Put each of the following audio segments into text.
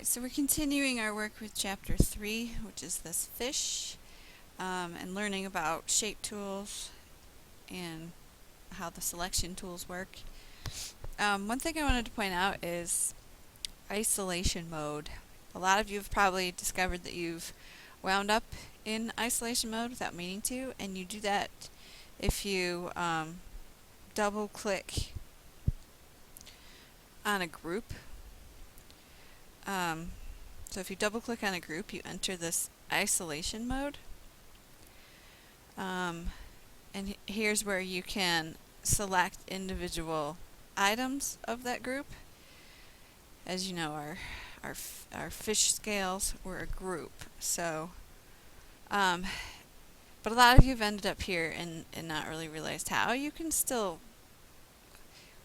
Alright, so we're continuing our work with chapter 3, which is this fish, and learning about shape tools and how the selection tools work. One thing I wanted to point out is isolation mode. A lot of you have probably discovered that you've wound up in isolation mode without meaning to, and you do that if you double click on a group. So if you double click on a group, you enter this isolation mode. And here's where you can select individual items of that group. As you know, our fish scales were a group. So, but a lot of you have ended up here and not really realized how. You can still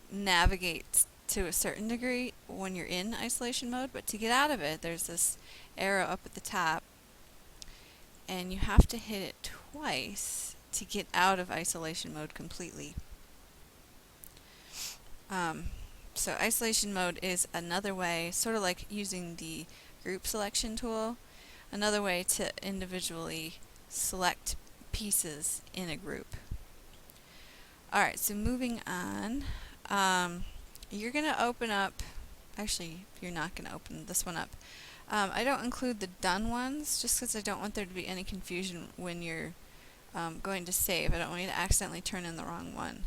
navigate to a certain degree when you're in isolation mode, but to get out of it, there's this arrow up at the top, and you have to hit it twice to get out of isolation mode completely. So isolation mode is another way, sort of like using the group selection tool, another way to individually select pieces in a group. Alright, so moving on. You're going to open up, actually you're not going to open this one up. I don't include the done ones just because I don't want there to be any confusion when you're going to save. I don't want you to accidentally turn in the wrong one.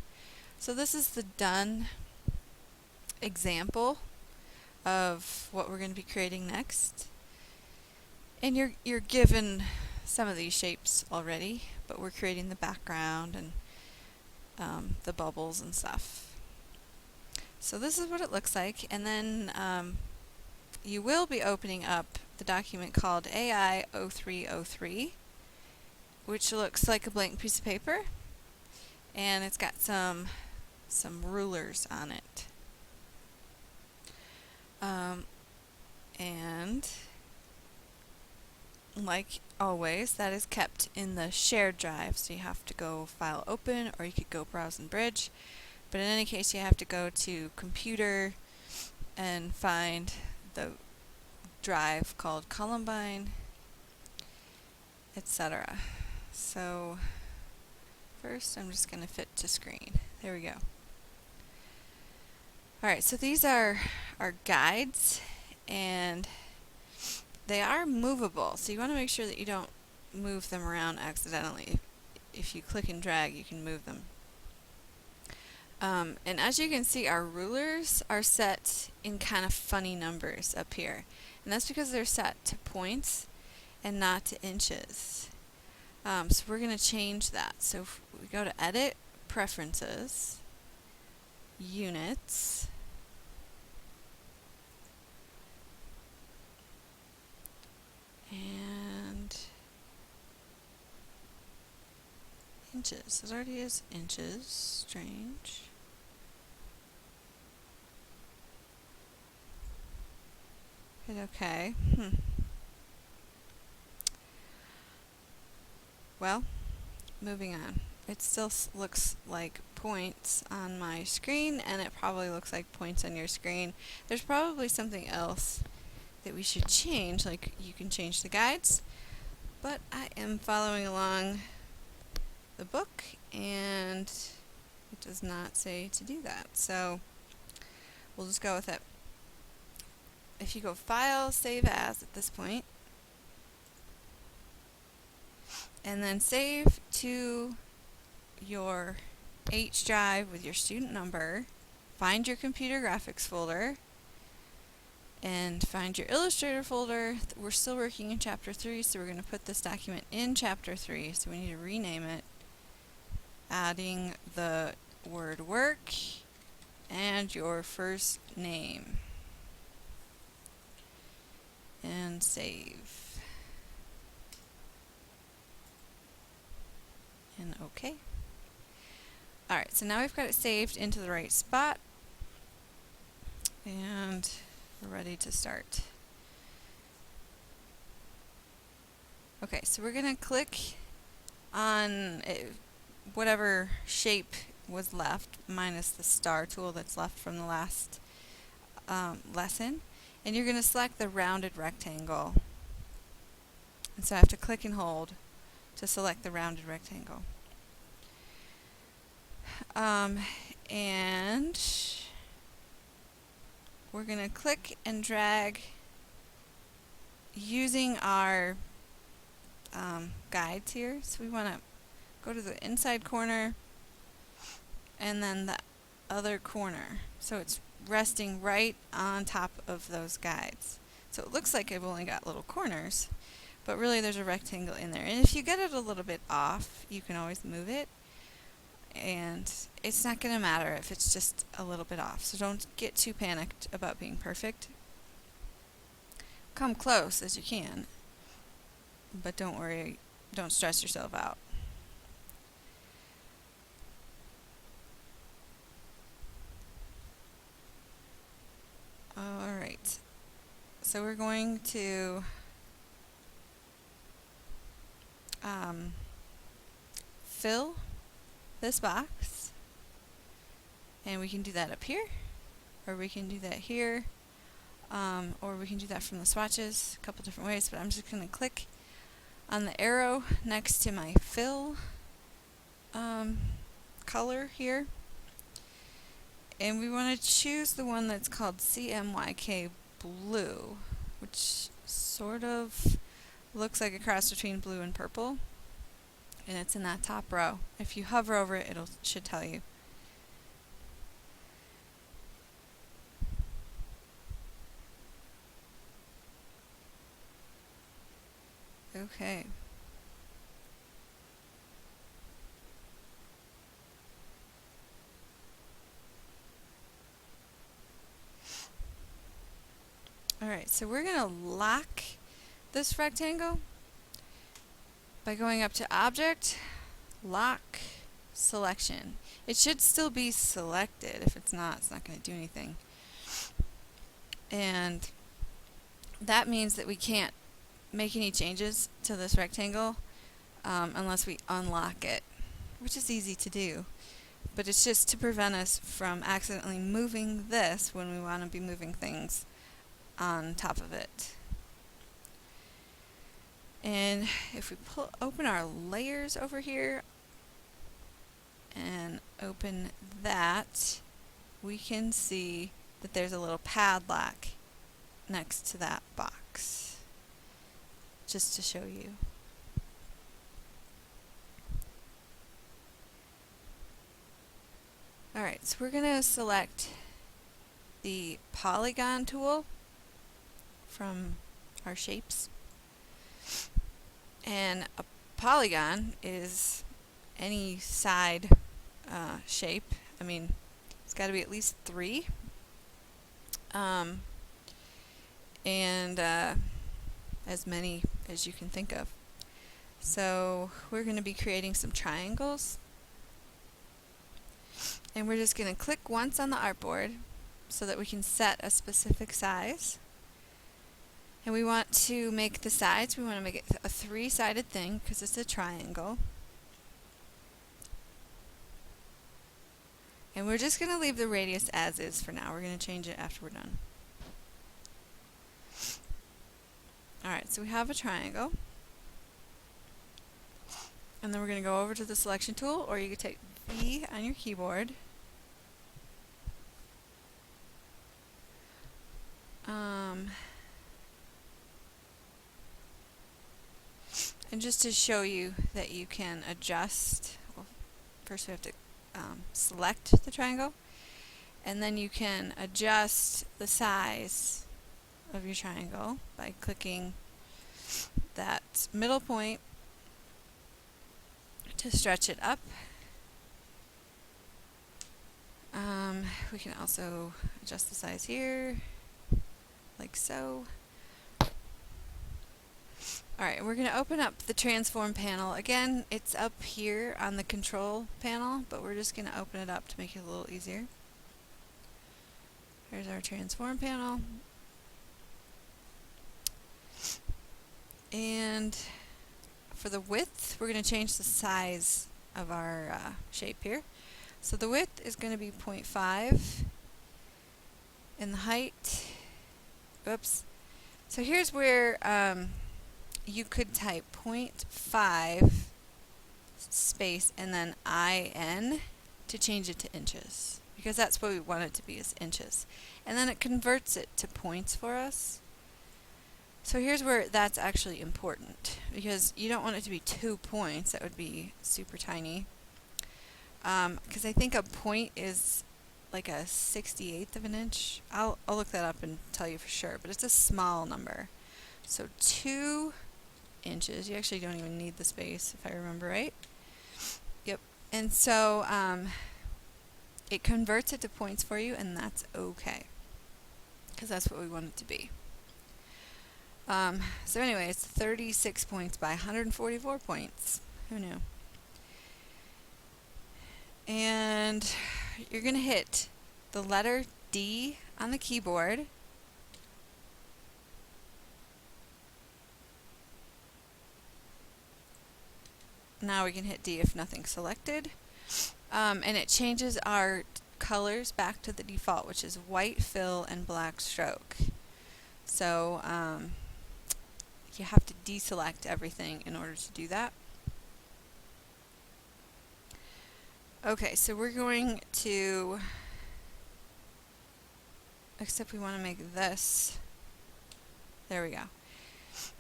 So this is the done example of what we're going to be creating next. And you're given some of these shapes already, but we're creating the background and the bubbles and stuff. So this is what it looks like, and then you will be opening up the document called AI 0303, which looks like a blank piece of paper, and it's got some rulers on it. And like always, that is kept in the shared drive, so you have to go File Open, or you could go Browse and Bridge. But in any case, you have to go to Computer and find the drive called Columbine, etc. So first I'm just going to fit to screen. There we go. Alright, so these are our guides, and they are movable, so you want to make sure that you don't move them around accidentally. If you click and drag, you can move them. And as you can see, our rulers are set in kind of funny numbers up here. And that's because they're set to points and not to inches. So we're going to change that. So if we go to Edit, Preferences, Units, and inches. It already is inches. Strange. Hit OK. Well, moving on. It still looks like points on my screen, and it probably looks like points on your screen. There's probably something else that we should change, like you can change the guides, but I am following along the book, and it does not say to do that, so we'll just go with it. If you go File, Save As at this point, and then save to your H drive with your student number, find your computer graphics folder, and find your Illustrator folder. We're still working in chapter 3, so we're going to put this document in chapter 3, so we need to rename it, adding the word work and your first name. And save. And OK. Alright, so now we've got it saved into the right spot, and we're ready to start. Okay, so we're going to click on whatever shape was left, minus the star tool that's left from the last lesson, And you're going to select the rounded rectangle. And so I have to click and hold to select the rounded rectangle. And we're going to click and drag using our guides here. So we want to go to the inside corner and then the other corner. So it's resting right on top of those guides. So it looks like I've only got little corners, but really there's a rectangle in there. And if you get it a little bit off, you can always move it. And it's not going to matter if it's just a little bit off. So don't get too panicked about being perfect. Come close as you can, but don't worry, don't stress yourself out. Alright, so we're going to fill this box, and we can do that up here, or we can do that here, or we can do that from the swatches, a couple different ways, but I'm just going to click on the arrow next to my fill color here, and we want to choose the one that's called CMYK Blue, which sort of looks like a cross between blue and purple, and it's in that top row. If you hover over it, it should tell you. Okay. Alright, so we're going to lock this rectangle by going up to Object, Lock, Selection. It should still be selected. If it's not going to do anything. And that means that we can't make any changes to this rectangle unless we unlock it, which is easy to do. But it's just to prevent us from accidentally moving this when we want to be moving things on top of it. And if we open our layers over here and open that, we can see that there's a little padlock next to that box, just to show you. Alright, so we're going to select the polygon tool from our shapes. And a polygon is any side shape. I mean, it's got to be at least 3. And as many as you can think of. So we're going to be creating some triangles. And we're just going to click once on the artboard so that we can set a specific size. And we want to make the sides, we want to make it a 3-sided thing because it's a triangle. And we're just going to leave the radius as is for now. We're going to change it after we're done. Alright, so we have a triangle. And then we're going to go over to the selection tool, or you can take V on your keyboard. And just to show you that you can adjust, well, first we have to select the triangle, and then you can adjust the size of your triangle by clicking that middle point to stretch it up. We can also adjust the size here, like so. Alright, we're going to open up the transform panel. Again, it's up here on the control panel, but we're just going to open it up to make it a little easier. Here's our transform panel. And for the width, we're going to change the size of our shape here. So the width is going to be 0.5, and the height Oops. So here's where you could type 0.5 space and then IN to change it to inches, because that's what we want it to be, is inches. And then it converts it to points for us. So here's where that's actually important, because you don't want it to be 2 points. That would be super tiny. Because I think a point is like a 68th of an inch. I'll look that up and tell you for sure, but it's a small number. So 2 inches. You actually don't even need the space, if I remember right. Yep. And so it converts it to points for you, and that's okay, because that's what we want it to be. So anyway, it's 36 points by 144 points. Who knew? And you're going to hit the letter D on the keyboard. Now we can hit D if nothing's selected. And it changes our colors back to the default, which is white fill and black stroke. So you have to deselect everything in order to do that. Okay, so we're going to, except we want to make this, there we go.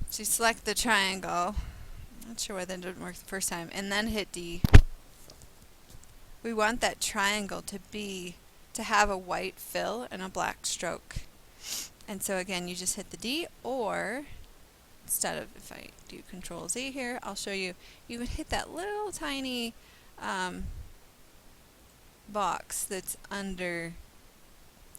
So you select the triangle, not sure why that didn't work the first time, and then hit D. We want that triangle to have a white fill and a black stroke. And so again, you just hit the D, or instead of, if I do Control Z here, I'll show you, you would hit that little tiny box that's under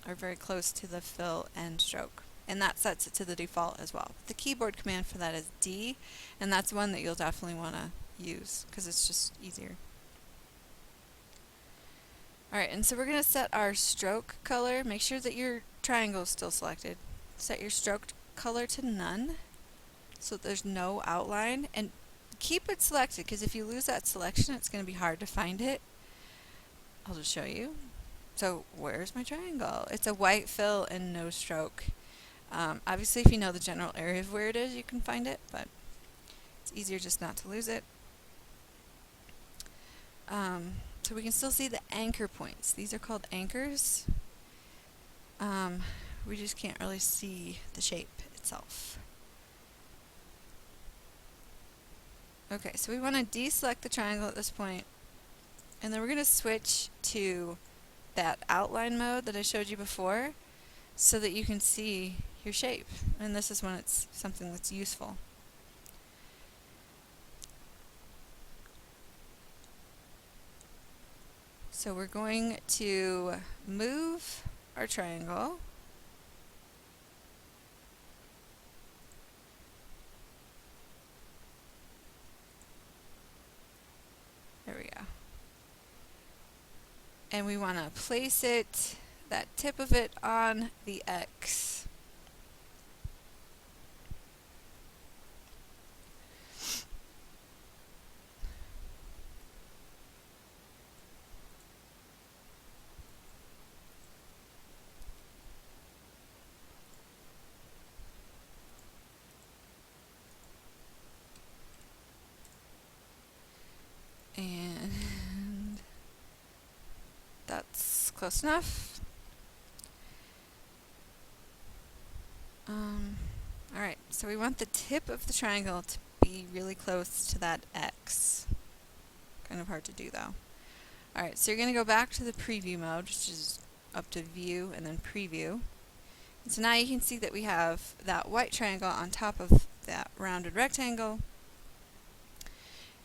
or very close to the fill and stroke, and that sets it to the default as well. The keyboard command for that is D, and that's one that you'll definitely want to use because it's just easier. Alright, and so we're going to set our stroke color. Make sure that your triangle is still selected. Set your stroke color to none so that there's no outline, and keep it selected, because if you lose that selection, it's going to be hard to find it. I'll just show you. So where's my triangle? It's a white fill and no stroke. Obviously, if you know the general area of where it is, you can find it, but it's easier just not to lose it. So we can still see the anchor points. These are called anchors. We just can't really see the shape itself. Okay, so we want to deselect the triangle at this point, and then we're going to switch to that outline mode that I showed you before so that you can see your shape, and this is when it's something that's useful. So we're going to move our triangle . There we go. And we want to place it, that tip of it, on the X. And that's close enough. Alright, so we want the tip of the triangle to be really close to that X. Kind of hard to do though. Alright, so you're going to go back to the preview mode, which is up to view and then preview. And so now you can see that we have that white triangle on top of that rounded rectangle.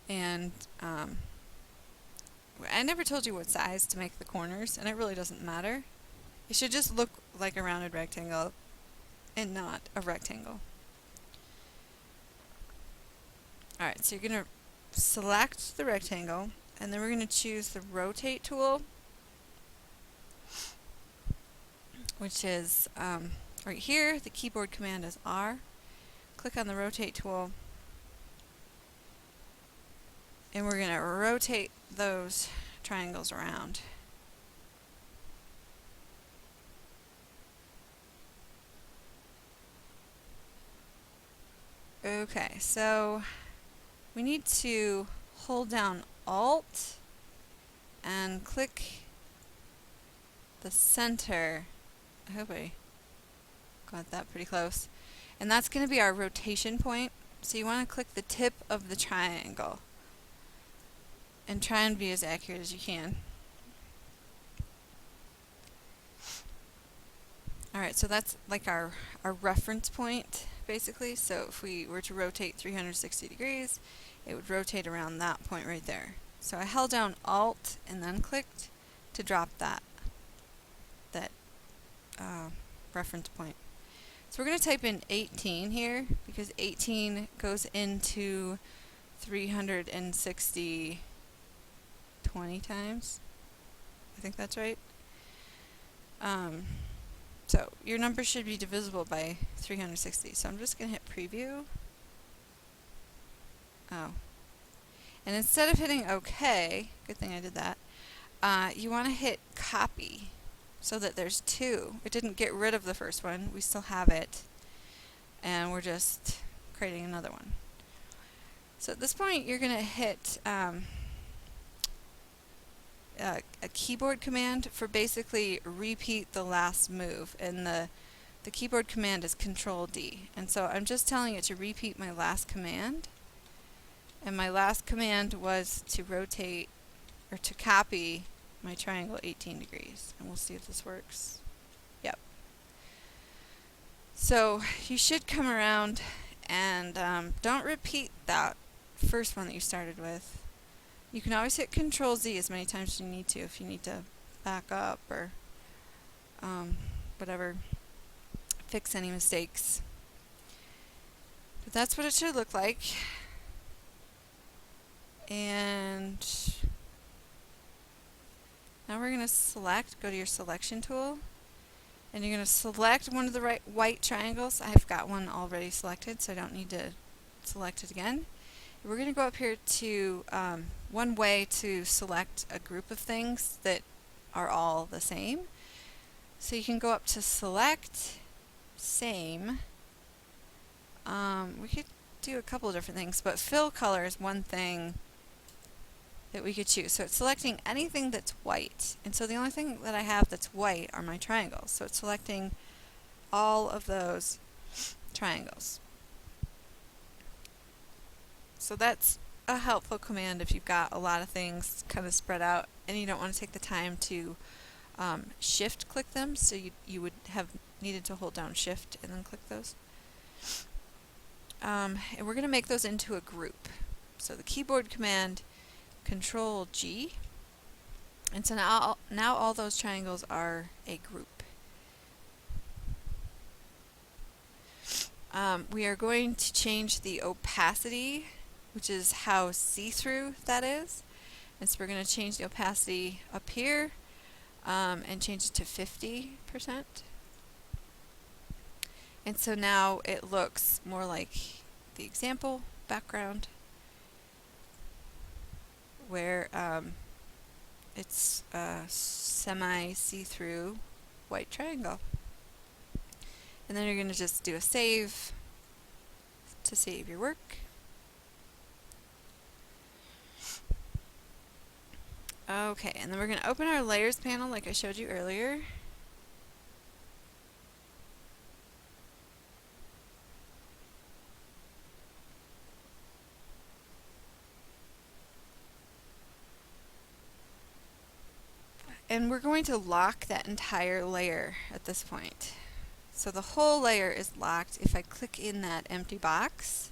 And I never told you what size to make the corners, and it really doesn't matter. It should just look like a rounded rectangle and not a rectangle. Alright, so you're going to select the rectangle, and then we're going to choose the rotate tool, which is right here. The keyboard command is R. Click on the rotate tool, and we're going to rotate those triangles around. Okay, so we need to hold down Alt and click the center. I hope I got that pretty close. And that's going to be our rotation point. So you want to click the tip of the triangle and try and be as accurate as you can. Alright, so that's like our reference point, basically. So if we were to rotate 360 degrees, it would rotate around that point right there. So I held down Alt and then clicked to drop that reference point. So we're going to type in 18 here, because 18 goes into 360 20 times. I think that's right. So your number should be divisible by 360. So I'm just going to hit preview. Oh. And instead of hitting OK, good thing I did that, you want to hit copy so that there's two. It didn't get rid of the first one. We still have it. And we're just creating another one. So at this point, you're going to hit a keyboard command for basically repeat the last move, and the keyboard command is Control D. And so I'm just telling it to repeat my last command, and my last command was to rotate or to copy my triangle 18 degrees, and we'll see if this works. Yep. So you should come around and don't repeat that first one that you started with. You can always hit Control Z as many times as you need to if you need to back up or whatever, fix any mistakes. But that's what it should look like. And now we're going to select, go to your selection tool, and you're going to select one of the white triangles. I've got one already selected, so I don't need to select it again. We're going to go up here to one way to select a group of things that are all the same. So you can go up to Select, Same. We could do a couple of different things, but fill color is one thing that we could choose. So it's selecting anything that's white. And so the only thing that I have that's white are my triangles. So it's selecting all of those triangles. So that's a helpful command if you've got a lot of things kind of spread out and you don't want to take the time to shift click them. So you would have needed to hold down shift and then click those. And we're going to make those into a group. So the keyboard command Control G, and so now all those triangles are a group. We are going to change the opacity, which is how see-through that is. And so we're going to change the opacity up here and change it to 50%. And so now it looks more like the example background, where it's a semi-see-through white triangle. And then you're going to just do a save to save your work. Okay, and then we're going to open our layers panel like I showed you earlier. And we're going to lock that entire layer at this point. So the whole layer is locked. If I click in that empty box,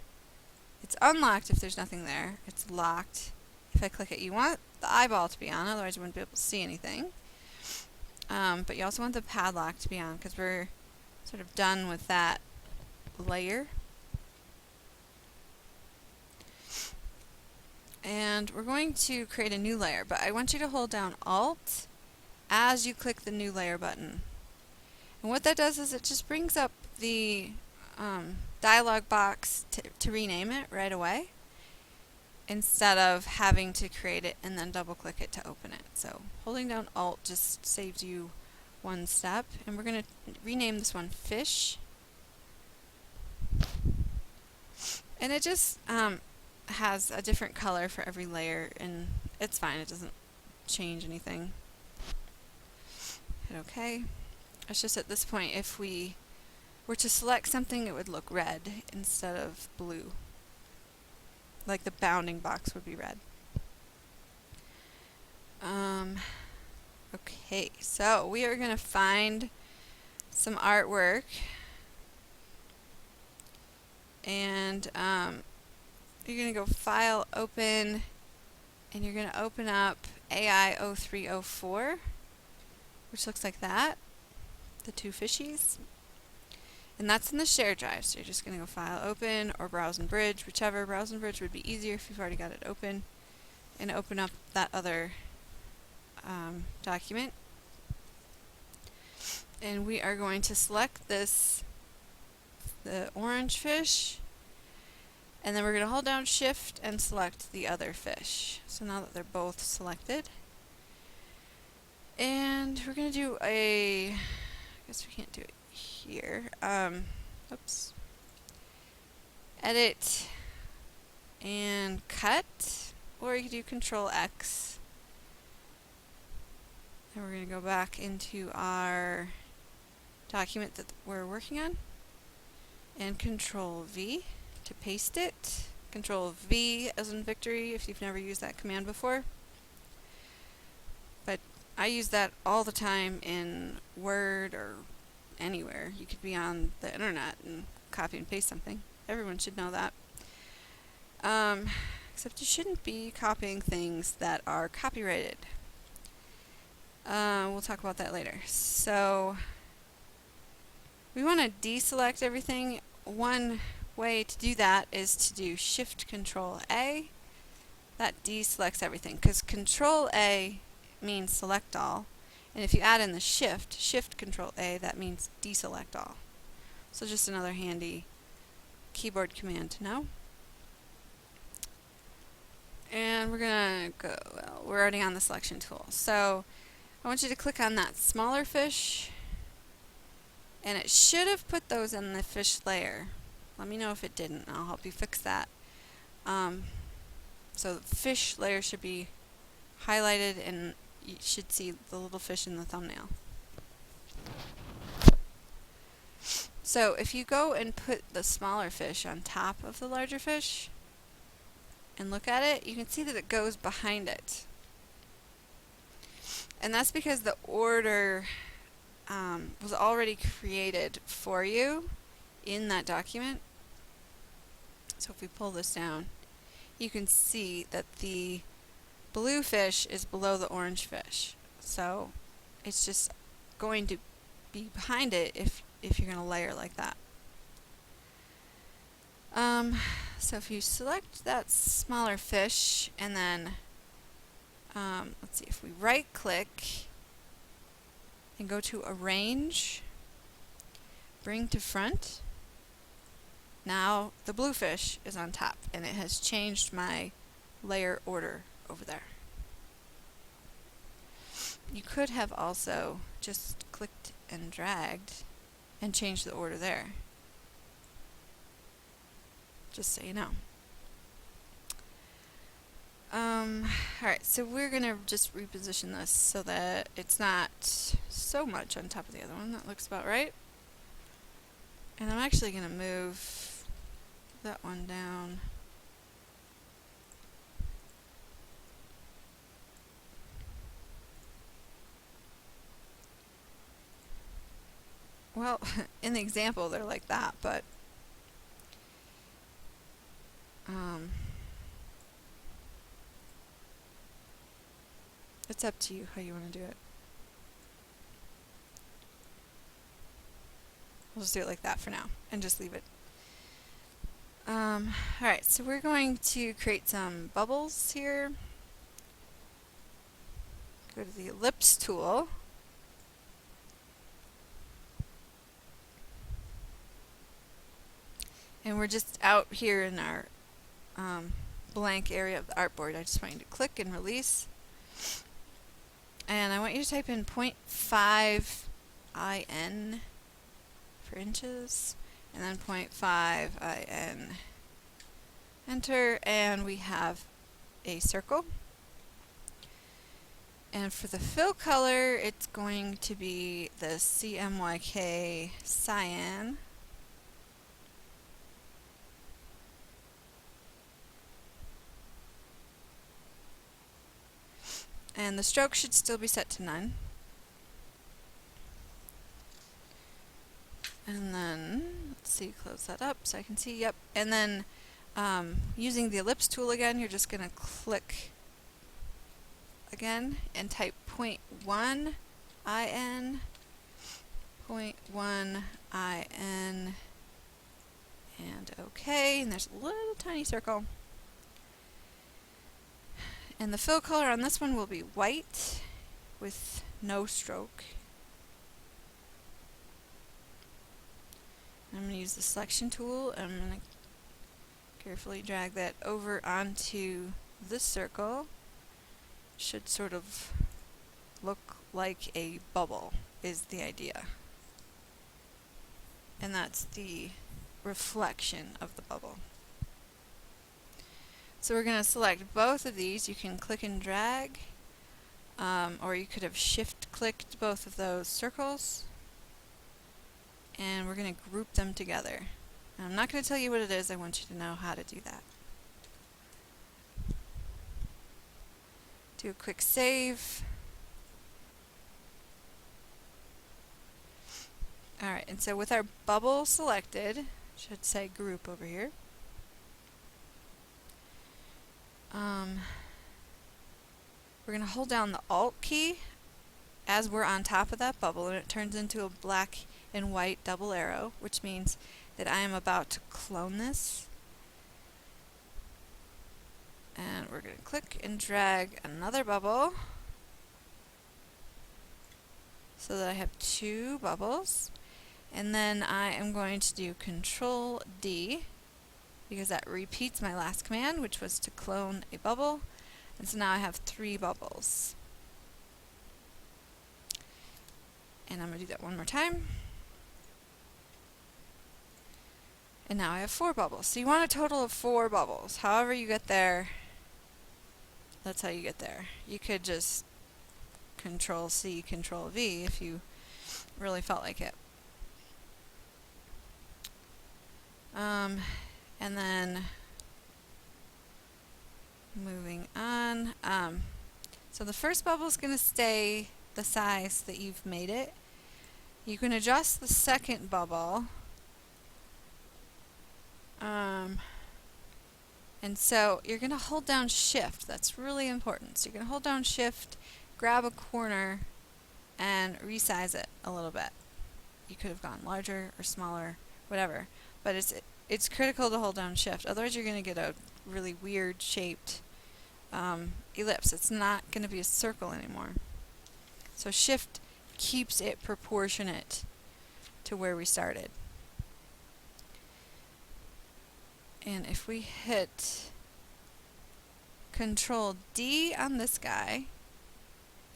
it's unlocked if there's nothing there. It's locked if I click it. You want the eyeball to be on, otherwise you wouldn't be able to see anything. But you also want the padlock to be on because we're sort of done with that layer. And we're going to create a new layer, but I want you to hold down Alt as you click the new layer button. And what that does is it just brings up the dialog box to rename it right away, instead of having to create it and then double click it to open it. So holding down Alt just saves you one step, and we're going to rename this one Fish. And it just has a different color for every layer, and it's fine, it doesn't change anything. Hit OK. It's just at this point, if we were to select something, it would look red instead of blue. Like the bounding box would be red. Okay, so we are going to find some artwork, and you're going to go File, Open, and you're going to open up AI 0304, which looks like that, the two fishies. And that's in the share drive, so you're just going to go File, Open, or Browse and Bridge, whichever. Browse and Bridge would be easier if you've already got it open, and open up that other document. And we are going to select this, the orange fish, and then we're going to hold down Shift and select the other fish. So now that they're both selected, and we're going to do I guess we can't do it here. Oops. Edit and cut, or you can do Control X. And we're going to go back into our document that we're working on, and Control V to paste it. Control V as in victory if you've never used that command before. But I use that all the time in Word or anywhere. You could be on the internet and copy and paste something. Everyone should know that. Except you shouldn't be copying things that are copyrighted. We'll talk about that later. So we want to deselect everything. One way to do that is to do Shift Control A. That deselects everything, because Control A means select all, and if you add in the Shift Control A, that means deselect all. So just another handy keyboard command to know. And we're gonna go, well, we're already on the selection tool. So I want you to click on that smaller fish, and it should have put those in the fish layer. Let me know if it didn't, and I'll help you fix that. So the fish layer should be highlighted, and you should see the little fish in the thumbnail. So if you go and put the smaller fish on top of the larger fish and look at it, you can see that it goes behind it. And that's because the order was already created for you in that document. So if we pull this down, you can see that the blue fish is below the orange fish. So it's just going to be behind it if you're going to layer like that. So if you select that smaller fish, and then let's see, if we right click and go to Arrange, Bring to Front, now the blue fish is on top, and it has changed my layer order over there. You could have also just clicked and dragged and changed the order there, just so you know. Alright, so we're going to just reposition this so that it's not so much on top of the other one. That looks about right. And I'm actually going to move that one down. Well, in the example they're like that, but it's up to you how you want to do it. We'll just do it like that for now and just leave it. Alright, so we're going to create some bubbles here. Go to the ellipse tool. And we're just out here in our blank area of the artboard. I just want you to click and release. And I want you to type in 0.5 in for inches, and then 0.5 in Enter, and we have a circle. And for the fill color, it's going to be the CMYK cyan. And the stroke should still be set to none. And then, let's see, close that up so I can see, yep. And then using the ellipse tool again, you're just going to click again and type 0.1 IN, 0.1 IN, and OK. And there's a little tiny circle. And the fill color on this one will be white with no stroke. I'm going to use the selection tool, and I'm going to carefully drag that over onto this circle. Should sort of look like a bubble is the idea. And that's the reflection of the bubble. So we're going to select both of these. You can click and drag, or you could have shift-clicked both of those circles. And we're going to group them together. And I'm not going to tell you what it is, I want you to know how to do that. Do a quick save. Alright, and so with our bubble selected, should say group over here. We're going to hold down the Alt key as we're on top of that bubble, and it turns into a black and white double arrow, which means that I am about to clone this. And we're going to click and drag another bubble so that I have two bubbles. And then I am going to do Control D because that repeats my last command, which was to clone a bubble. And so now I have three bubbles. And I'm going to do that one more time. And now I have four bubbles. So you want a total of 4 bubbles. However you get there, that's how you get there. You could just Control C, Control V if you really felt like it. And then moving on. So the first bubble is going to stay the size that you've made it. You can adjust the second bubble. And so you're going to hold down Shift. That's really important. So you're going to hold down Shift, grab a corner, and resize it a little bit. You could have gone larger or smaller, whatever. But it's critical to hold down Shift. Otherwise you're going to get a really weird shaped ellipse. It's not going to be a circle anymore. So Shift keeps it proportionate to where we started. And if we hit Control D on this guy,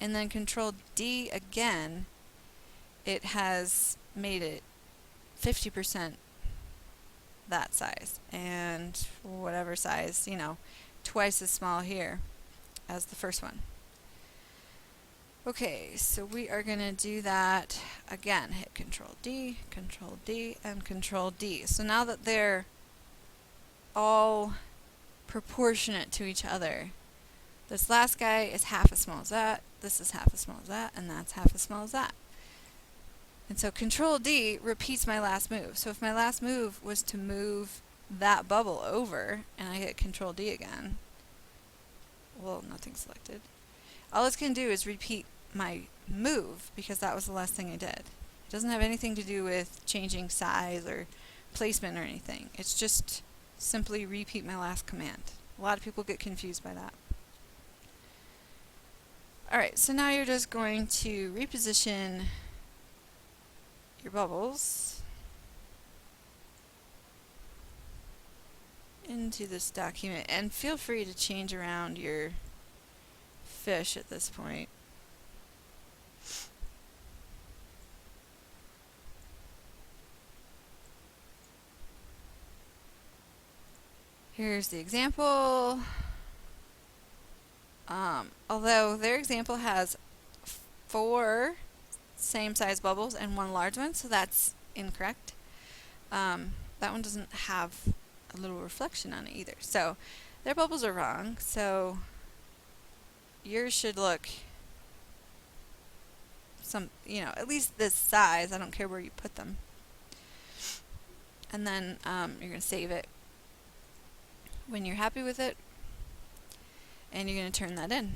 and then Control D again, it has made it 50% that size, and whatever size, you know, twice as small here as the first one. Okay, so we are going to do that again. Hit Control D, and Control D. So now that they're all proportionate to each other, this last guy is half as small as that, this is half as small as that, and that's half as small as that. And so Control D repeats my last move. So if my last move was to move that bubble over, and I hit Control D again, well, nothing's selected. All it's going to do is repeat my move because that was the last thing I did. It doesn't have anything to do with changing size or placement or anything. It's just simply repeat my last command. A lot of people get confused by that. Alright, so now you're just going to reposition your bubbles into this document, and feel free to change around your fish at this point. Here's the example. Although their example has 4 same size bubbles and 1 large one, so that's incorrect. That one doesn't have a little reflection on it either. So their bubbles are wrong. So yours should look at least this size. I don't care where you put them. And then you're going to save it when you're happy with it, and you're going to turn that in.